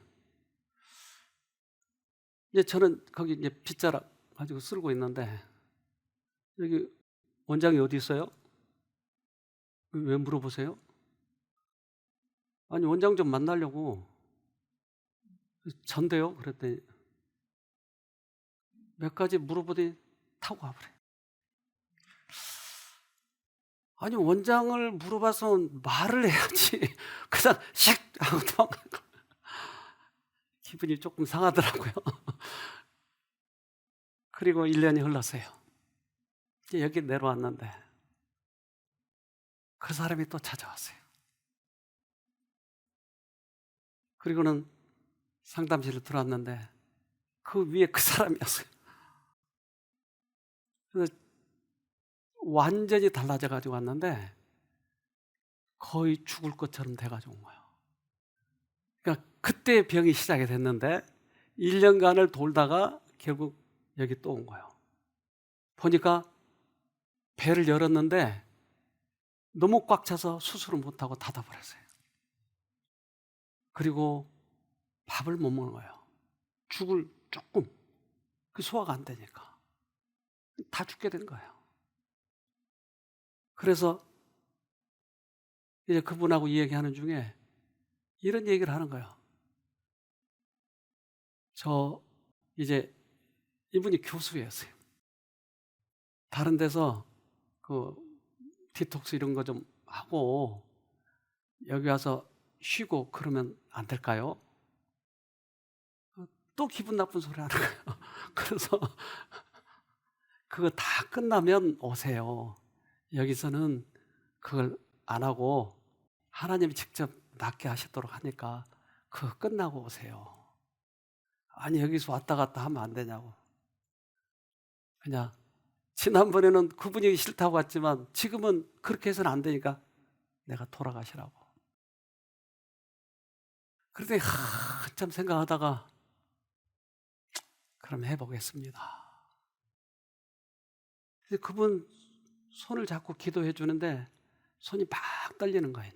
이제 저는 거기 이제 빗자락 가지고 쓸고 있는데, 여기 원장이 어디 있어요? 왜 물어보세요? 아니, 원장 좀 만나려고. 전데요? 그랬더니 몇 가지 물어보더니 타고 가버려요. 아니, 원장을 물어봐서 말을 해야지. 그냥 씩 하고 도망간 거. 기분이 조금 상하더라고요. 그리고 1년이 흘렀어요. 이제 여기 내려왔는데 그 사람이 또 찾아왔어요. 그리고는 상담실에 들어왔는데 그 위에 그 사람이었어요. 그래서 완전히 달라져 가지고 왔는데 거의 죽을 것처럼 돼가지고 온 거예요. 그러니까 그때 병이 시작이 됐는데 1년간을 돌다가 결국 여기 또 온 거예요. 보니까 배를 열었는데 너무 꽉 차서 수술을 못하고 닫아버렸어요. 그리고 밥을 못 먹는 거예요. 죽을 조금, 그 소화가 안 되니까 다 죽게 된 거예요. 그래서 이제 그분하고 이야기하는 중에 이런 얘기를 하는 거예요. 저 이제 이분이 교수였어요. 다른 데서 그 디톡스 이런 거 좀 하고 여기 와서 쉬고 그러면 안 될까요? 또 기분 나쁜 소리 하는 거예요. 그래서 그거 다 끝나면 오세요. 여기서는 그걸 안 하고 하나님이 직접 낫게 하시도록 하니까 그거 끝나고 오세요. 아니 여기서 왔다 갔다 하면 안 되냐고. 그냥 지난번에는 그분이 싫다고 했지만 지금은 그렇게 해서는 안 되니까 내가 돌아가시라고. 그랬더니 한참 생각하다가 그럼 해보겠습니다. 그래서 그분 손을 잡고 기도해 주는데 손이 막 떨리는 거예요.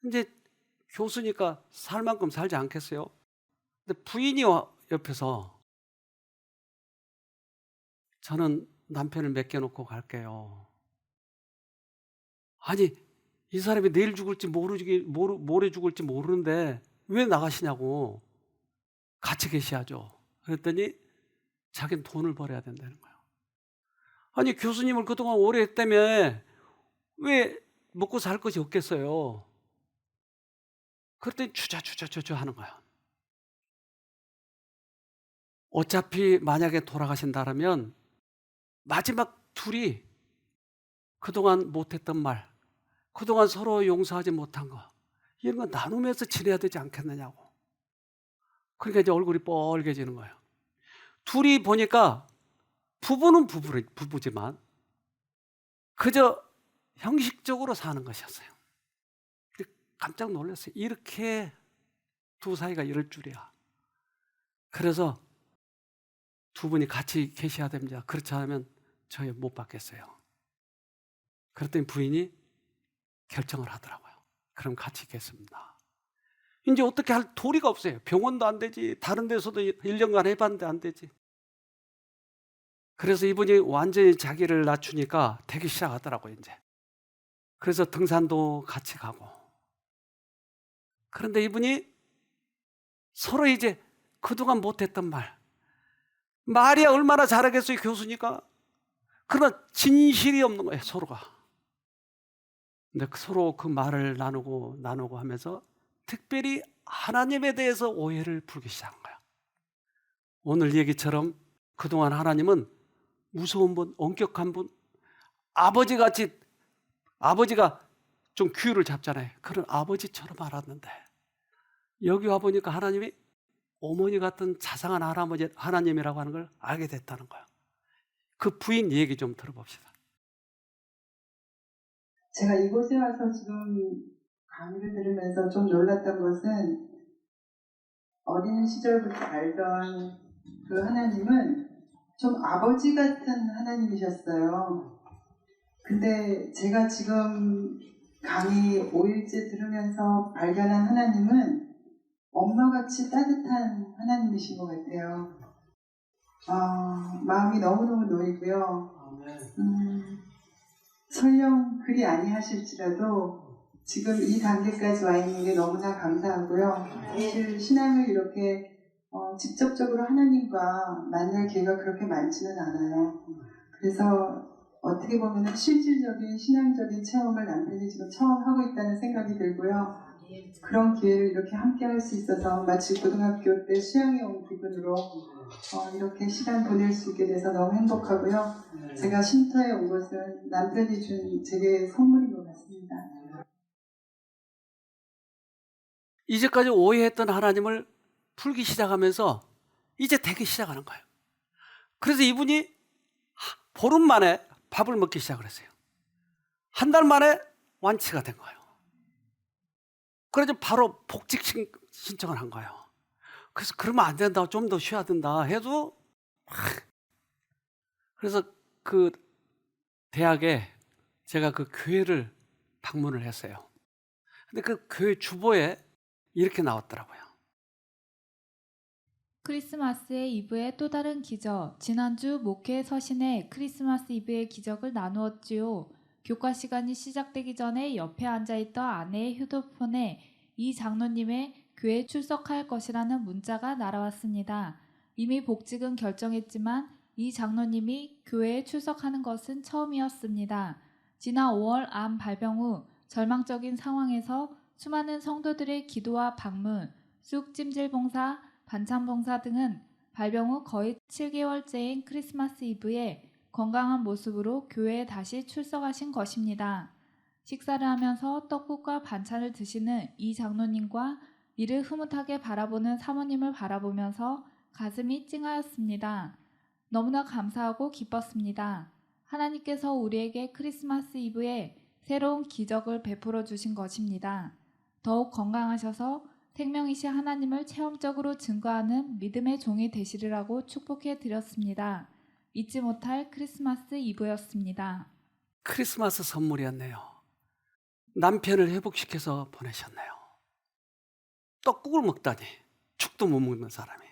이제 교수니까 살 만큼 살지 않겠어요? 근데 부인이 옆에서 저는 남편을 맡겨놓고 갈게요. 아니 이 사람이 내일 죽을지 모레 죽을지 모르는데 왜 나가시냐고. 같이 계셔야죠. 그랬더니 자기는 돈을 벌어야 된다는 거예요. 아니 교수님을 그동안 오래 했다며 왜 먹고 살 것이 없겠어요. 그랬더니 주저 하는 거야. 어차피 만약에 돌아가신다면 마지막 둘이 그동안 못했던 말, 그동안 서로 용서하지 못한 거 이런 거 나누면서 지내야 되지 않겠느냐고. 그러니까 이제 얼굴이 뻘개지는 거예요. 둘이 보니까 부부는 부부지만 그저 형식적으로 사는 것이었어요. 깜짝 놀랐어요. 이렇게 두 사이가 이럴 줄이야. 그래서 두 분이 같이 계셔야 됩니다. 그렇지 않으면 저희 못 받겠어요. 그랬더니 부인이 결정을 하더라고요. 그럼 같이 있겠습니다. 이제 어떻게 할 도리가 없어요. 병원도 안 되지. 다른 데서도 1년간 해봤는데 안 되지. 그래서 이분이 완전히 자기를 낮추니까 되기 시작하더라고요. 이제. 그래서 등산도 같이 가고. 그런데 이분이 서로 이제 그동안 못했던 말이야 얼마나 잘하겠어요. 교수니까. 그러나 진실이 없는 거예요. 서로가. 근데 서로 그 말을 나누고 하면서 특별히 하나님에 대해서 오해를 풀기 시작한 거야. 오늘 얘기처럼 그동안 하나님은 무서운 분, 엄격한 분, 아버지가 좀 규율을 잡잖아요. 그런 아버지처럼 알았는데 여기 와보니까 하나님이 어머니 같은 자상한 하나님이라고 하는 걸 알게 됐다는 거야. 그 부인 얘기 좀 들어봅시다. 제가 이곳에 와서 지금 강의를 들으면서 좀 놀랐던 것은 어린 시절부터 알던 그 하나님은 좀 아버지 같은 하나님이셨어요. 근데 제가 지금 강의 5일째 들으면서 발견한 하나님은 엄마같이 따뜻한 하나님이신 것 같아요. 마음이 너무너무 놓이고요. 설령 그리 아니하실지라도 지금 이 단계까지 와 있는 게 너무나 감사하고요. 사실 신앙을 이렇게 직접적으로 하나님과 만날 기회가 그렇게 많지는 않아요. 그래서 어떻게 보면 실질적인 신앙적인 체험을 남편이 지금 처음 하고 있다는 생각이 들고요. 그런 기회를 이렇게 함께 할 수 있어서 마치 고등학교 때 수양에 온 기분으로 이렇게 시간 보낼 수 있게 돼서 너무 행복하고요. 제가 쉼터에 온 것은 남편이 준 제게 선물인 것 같습니다. 이제까지 오해했던 하나님을 풀기 시작하면서 이제 되기 시작하는 거예요. 그래서 이분이 보름 만에 밥을 먹기 시작을 했어요. 한 달 만에 완치가 된 거예요. 그래서 바로 복직 신청을 한 거예요. 그래서 그러면 안 된다, 좀 더 쉬어야 된다 해도 그래서 그 대학에 제가 그 교회를 방문을 했어요. 근데 그 교회 주보에 이렇게 나왔더라고요. 크리스마스의 이브의 또 다른 기적. 지난주 목회 서신에 크리스마스 이브의 기적을 나누었지요. 교과 시간이 시작되기 전에 옆에 앉아있던 아내의 휴대폰에 이 장로님의 교회에 출석할 것이라는 문자가 날아왔습니다. 이미 복직은 결정했지만 이 장로님이 교회에 출석하는 것은 처음이었습니다. 지난 5월 암 발병 후 절망적인 상황에서 수많은 성도들의 기도와 방문, 쑥찜질 봉사, 반찬 봉사 등은 발병 후 거의 7개월째인 크리스마스 이브에 건강한 모습으로 교회에 다시 출석하신 것입니다. 식사를 하면서 떡국과 반찬을 드시는 이 장로님과 이를 흐뭇하게 바라보는 사모님을 바라보면서 가슴이 찡하였습니다. 너무나 감사하고 기뻤습니다. 하나님께서 우리에게 크리스마스 이브에 새로운 기적을 베풀어 주신 것입니다. 더욱 건강하셔서 생명이신 하나님을 체험적으로 증거하는 믿음의 종이 되시리라고 축복해 드렸습니다. 잊지 못할 크리스마스 이브였습니다. 크리스마스 선물이었네요. 남편을 회복시켜서 보내셨네요. 떡국을 먹다니, 죽도 못 먹는 사람이.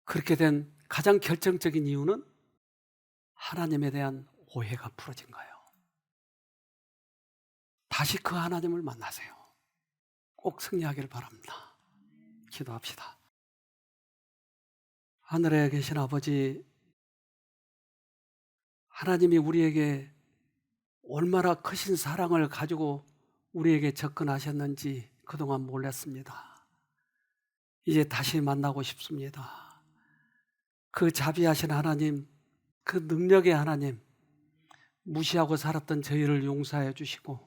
그렇게 된 가장 결정적인 이유는 하나님에 대한 오해가 풀어진 거예요. 다시 그 하나님을 만나세요. 꼭 승리하기를 바랍니다. 기도합시다. 하늘에 계신 아버지, 하나님이 우리에게 얼마나 크신 사랑을 가지고 우리에게 접근하셨는지 그동안 몰랐습니다. 이제 다시 만나고 싶습니다. 그 자비하신 하나님, 그 능력의 하나님, 무시하고 살았던 저희를 용서해 주시고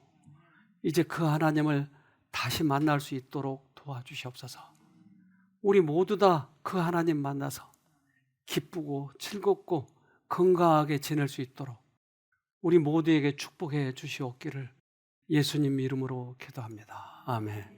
이제 그 하나님을 다시 만날 수 있도록 도와주시옵소서. 우리 모두 다 그 하나님 만나서 기쁘고 즐겁고 건강하게 지낼 수 있도록 우리 모두에게 축복해 주시옵기를 예수님 이름으로 기도합니다. 아멘.